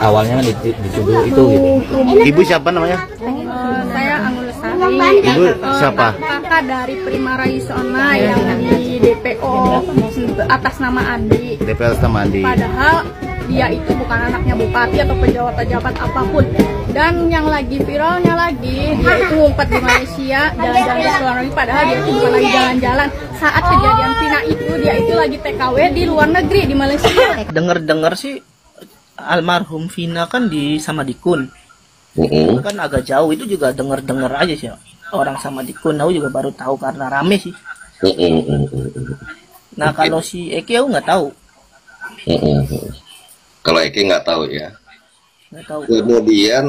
awalnya kan dituduh itu gitu. Ibu siapa namanya? Saya Angul Lestari. Ibu siapa? Kakak dari Prima Raisona yang di DPO atas nama Andi. DPL sama Andi. Padahal dia itu bukan anaknya bupati atau pejabat-pejabat apapun. Dan yang lagi viralnya lagi, dia itu ngumpet di Malaysia, jalan-jalan di luar negeri. Padahal dia itu bukan lagi jalan-jalan. Saat kejadian Vina itu, dia itu lagi TKW di luar negeri, di Malaysia. Dengar-dengar sih almarhum Vina kan di Samadikun. Kan agak jauh, itu juga dengar-dengar aja sih. Orang Samadikun aku juga baru tahu karena rame sih. Nah, kalau si Eki aku nggak tahu. Kalau Eki nggak tahu ya. Nggak tahu. Kemudian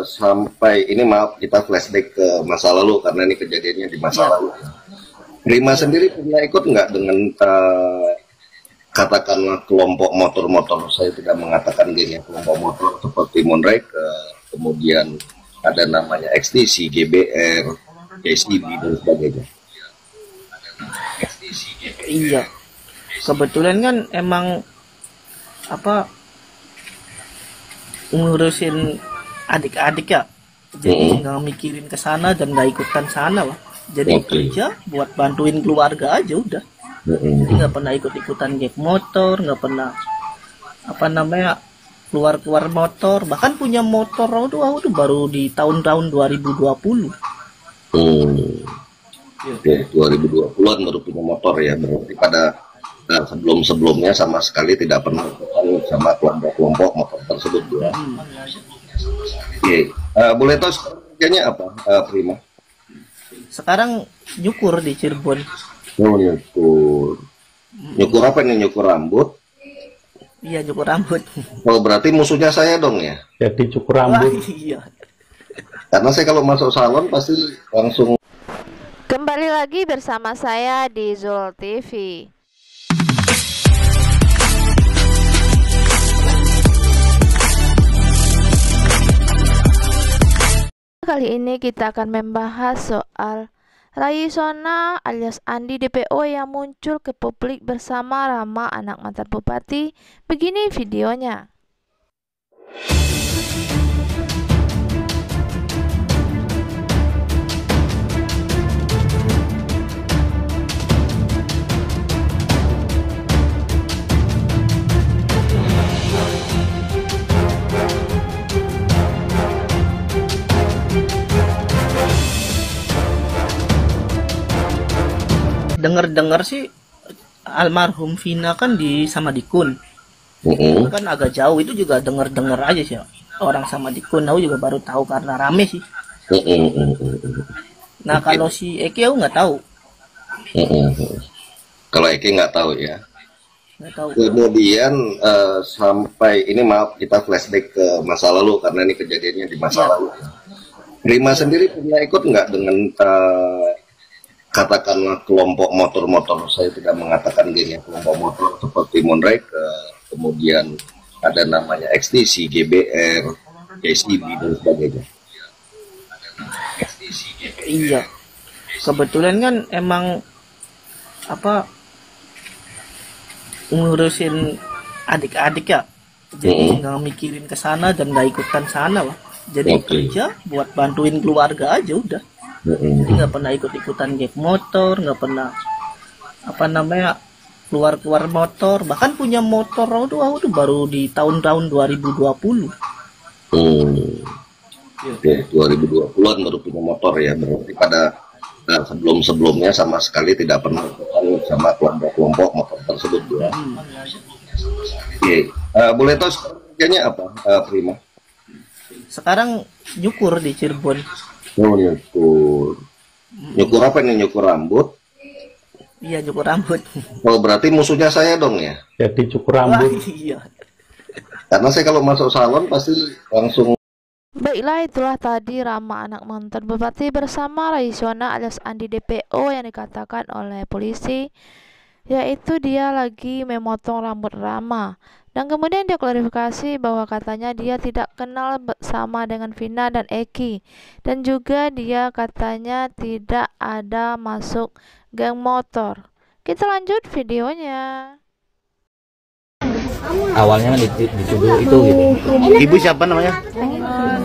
sampai ini, maaf kita flashback ke masa lalu karena ini kejadiannya di masa lalu. Prima sendiri pernah ikut nggak dengan katakanlah kelompok motor-motor? Saya tidak mengatakan dirinya kelompok motor seperti Moonride, kemudian ada namanya XTC, GBR, JCB dan sebagainya. Iya. Kebetulan kan emang ngurusin adik-adik ya, jadi nggak mikirin ke sana dan nggak ikutan sana lah. Jadi kerja buat bantuin keluarga aja udah. Jadi nggak pernah ikut-ikutan geng motor, nggak pernah keluar-keluar motor. Bahkan punya motor aku tuh baru di tahun-tahun 2020. Oke, 2020-an baru punya motor ya. Berarti pada sebelum-sebelumnya sama sekali tidak pernah ketemu sama kelompok-kelompok motor tersebut. Oke, boleh tahu kerjanya apa, Prima? Sekarang nyukur di Cirebon. Oh, nyukur. Nyukur apa nih? Nyukur rambut? Iya, nyukur rambut. Oh, berarti musuhnya saya dong ya? Jadi cukur rambut. Wah, iya. Karena saya kalau masuk salon pasti langsung. Kembali lagi bersama saya di Zul TV. Kali ini kita akan membahas soal Raisona alias Andi DPO yang muncul ke publik bersama Rama, anak mantan bupati. Begini videonya. Dengar-dengar sih almarhum Vina kan di Samadikun. Kan agak jauh, itu juga dengar-dengar aja sih. Orang Samadikun aku juga baru tahu karena rame sih. Nah, kalau si Eki aku nggak tahu. Kalau Eki nggak tahu ya. Nggak tahu. Kemudian sampai ini, maaf kita flashback ke masa lalu karena ini kejadiannya di masa lalu. Prima sendiri pernah ikut nggak dengan katakanlah kelompok motor-motor? Saya tidak mengatakan dirinya kelompok motor seperti Moonride, kemudian ada namanya XTC, GBR, JCB dan sebagainya. Iya. Kebetulan kan emang ngurusin adik-adik ya, jadi nggak mikirin ke sana dan nggak ikutan sana lah. Jadi kerja buat bantuin keluarga aja udah. Jadi nggak pernah ikut-ikutan geng motor, nggak pernah keluar-keluar motor. Bahkan punya motor aku tuh baru di tahun-tahun 2020. Oke, 2020-an baru punya motor ya. Berarti pada sebelum-sebelumnya sama sekali tidak pernah ketemu sama kelompok-kelompok motor tersebut. Oke, boleh tahu kerjanya apa, Prima? Sekarang nyukur di Cirebon. Oh, nyukur. Nyukur apa nih? Nyukur rambut? Iya, nyukur rambut. Oh, berarti musuhnya saya dong ya? Jadi cukur rambut. Wah, iya. Karena saya kalau masuk salon pasti langsung. Baiklah, itulah tadi Rama, anak mantan bupati bersama Raisona alias Andi DPO yang dikatakan oleh polisi, yaitu dia lagi memotong rambut Rama. Dan kemudian dia klarifikasi bahwa katanya dia tidak kenal bersama dengan Vina dan Eki. Dan juga dia katanya tidak ada masuk geng motor. Kita lanjut videonya. Awalnya kan dituduh itu gitu. Ibu siapa namanya?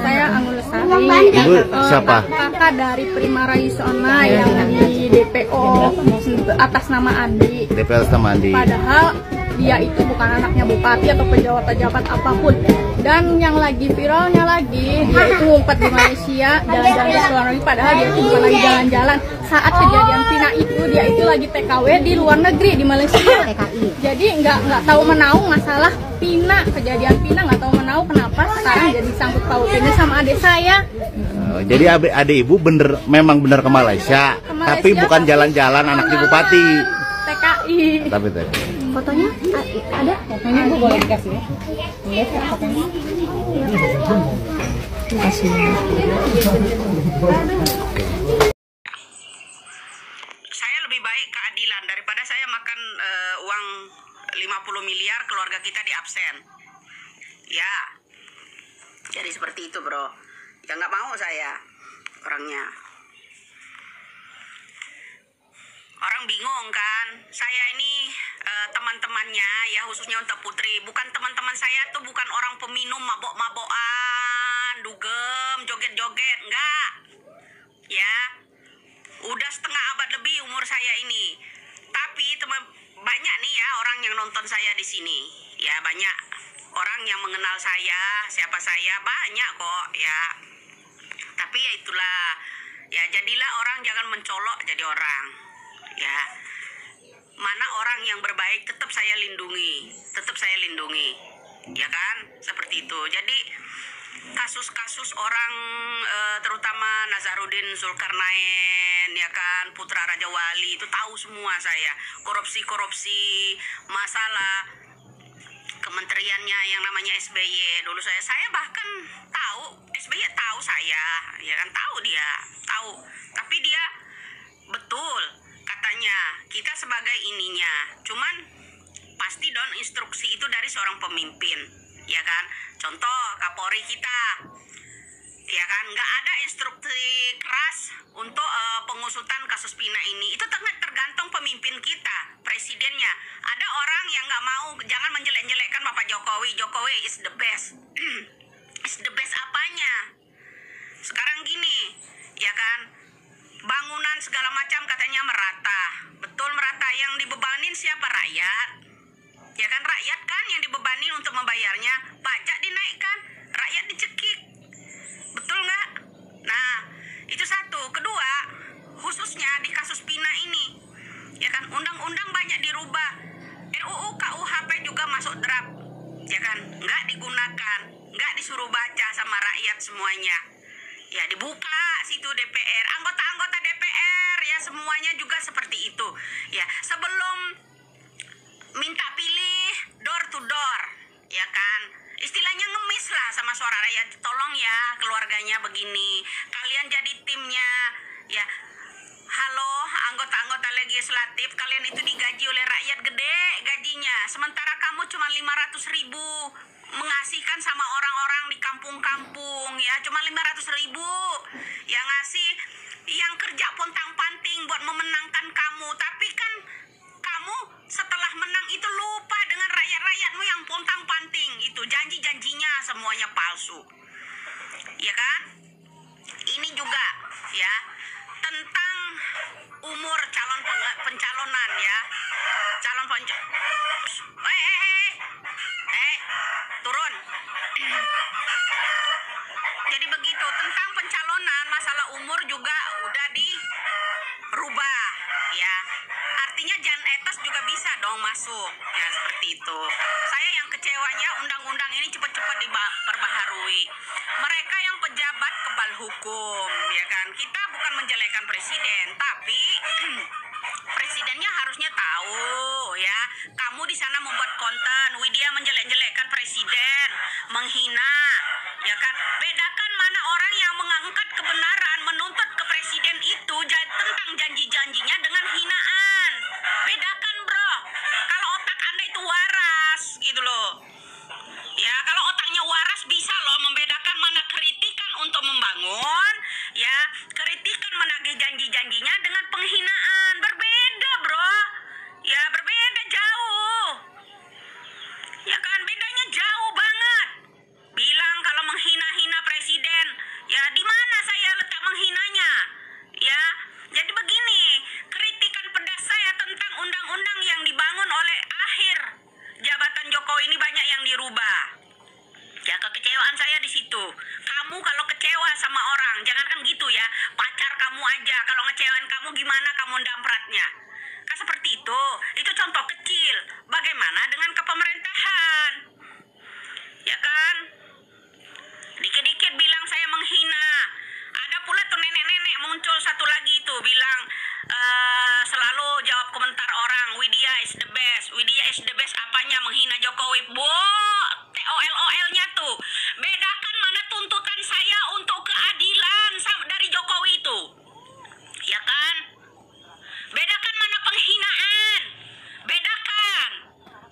Saya Anggun Lestari. Ibu siapa? Kakak dari Prima Raisona yang di DPO atas nama Andi. DPR sama Andi. Padahal dia itu bukan anaknya bupati atau pejabat-pejabat apapun. Dan yang lagi viralnya lagi, dia itu ngumpet di Malaysia, jalan-jalan ke luar negeri, padahal dia itu bukan lagi jalan-jalan. Saat kejadian Pina itu, dia itu lagi TKW di luar negeri, di Malaysia. Jadi nggak tahu menahu masalah Pina, kejadian Pina nggak tahu menahu kenapa sekarang jadi sangkut pautnya sama adik saya. Jadi adik ibu memang bener ke Malaysia, tapi bukan jalan-jalan anaknya bupati. TKI. Tapi Fotonya ada? Fotonya Bu boleh dikasih ya? Saya lebih baik keadilan daripada saya makan uang 50 miliar keluarga kita di absen. Ya. Jadi seperti itu, Bro. Ya nggak mau saya orangnya. Orang bingung kan, saya ini teman-temannya ya khususnya untuk Putri, bukan teman-teman saya tuh bukan orang peminum mabok-mabokan, dugem, joget-joget, enggak. Ya, udah setengah abad lebih umur saya ini. Tapi banyak nih ya orang yang nonton saya di sini, ya banyak orang yang mengenal saya, siapa saya banyak kok ya. Tapi ya itulah, ya jadilah orang jangan mencolok jadi orang. Ya, mana orang yang berbaik tetap saya lindungi, ya kan, seperti itu. Jadi kasus-kasus orang terutama Nazarudin Zulkarnain, ya kan, putra Raja Wali itu tahu semua saya, korupsi masalah kementeriannya yang namanya SBY dulu saya bahkan tahu SBY tahu saya, ya kan, tahu dia tahu, tapi dia betul. Katanya kita sebagai ininya, cuman pasti don instruksi itu dari seorang pemimpin, ya kan. Contoh Kapolri kita, ya kan, nggak ada instruksi keras untuk pengusutan kasus Pina ini. Itu tergantung pemimpin kita, presidennya. Ada orang yang nggak mau, jangan menjelek-jelekkan Bapak Jokowi. Jokowi is the best. Is the best apanya? Sekarang gini, ya kan. Bangunan segala macam katanya merata. Betul merata, yang dibebanin siapa? Rakyat. Ya kan, rakyat kan yang dibebanin untuk membayarnya. Pajak dinaikkan, rakyat dicekik. Betul nggak? Nah, itu satu. Kedua, khususnya di kasus Pina ini, ya kan, undang-undang banyak dirubah. RUU KUHP juga masuk draft, ya kan, nggak digunakan, nggak disuruh baca sama rakyat semuanya. Ya dibuka situ DPR, anggota-anggota DPR ya semuanya juga seperti itu. Ya sebelum minta pilih door to door, ya kan, istilahnya ngemis lah sama suara rakyat. Tolong ya keluarganya begini, kalian jadi timnya, ya. Halo anggota-anggota legislatif, kalian itu digaji oleh rakyat gede gajinya, sementara kamu cuma 500.000 mengasihkan sama orang-orang di kampung-kampung, ya cuma 500.000 yang ngasih, yang kerja pontang-panting buat memenangkan kamu. Tapi kan kamu setelah menang itu lupa dengan rakyat-rakyatmu yang pontang-panting itu, janji-janjinya semuanya palsu, ya kan. Ini juga ya tentang umur calon pencalonan, ya calon turun. Jadi begitu, tentang pencalonan masalah umur juga udah dirubah, ya. Artinya Jan Etes juga bisa dong masuk, ya seperti itu. Saya yang kecewanya undang-undang ini cepat-cepat diperbaharui. Mereka yang pejabat kebal hukum, ya kan. Kita bukan menjelekkan presiden, tapi presidennya harusnya tahu, ya. Kamu di sana membuat konten, Widya menjelek-jelekkan presiden, menghina, ya kan. Bedakan mana orang yang mengangkat kebenaran, menuntut ke presiden itu tentang janji-janjinya dengan hinaan. Bedakan, bro. Kalau otak Anda itu waras, gitu loh. Ya, kalau otaknya waras bisa loh membedakan mana kritikan untuk membangun, ya, kritikan menagih janji-janjinya dengan penghinaan. Berbeda, bro. Ya, berbeda jauh. Ya kan? tempatnya. Kan seperti itu. Itu contoh kecil. Bagaimana dengan kepemerintahan? Ya kan? Dikit-dikit bilang saya menghina. Ada pula tuh nenek-nenek muncul satu lagi itu bilang selalu jawab komentar orang, Widya is the best. Widya is the best apanya menghina Jokowi? TOL-OL-nya tuh. Bedakan mana tuntutan saya untuk keadilan dari Jokowi itu. Ya kan? Bedakan mana penghinaan. Bedakan.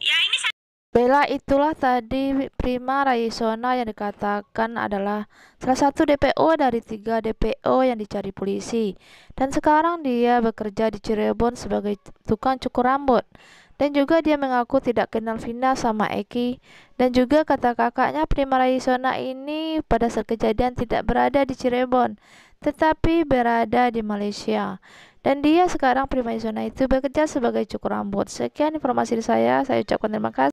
Ya ini saya Bella, itulah tadi Prima Raisona yang dikatakan adalah salah satu DPO dari 3 DPO yang dicari polisi. Dan sekarang dia bekerja di Cirebon sebagai tukang cukur rambut. Dan juga dia mengaku tidak kenal Vina sama Eki. Dan juga kata kakaknya, Prima Raisona ini pada saat kejadian tidak berada di Cirebon, tetapi berada di Malaysia. Dan dia sekarang, Prima Raisona itu bekerja sebagai cukur rambut. Sekian informasi dari saya ucapkan terima kasih.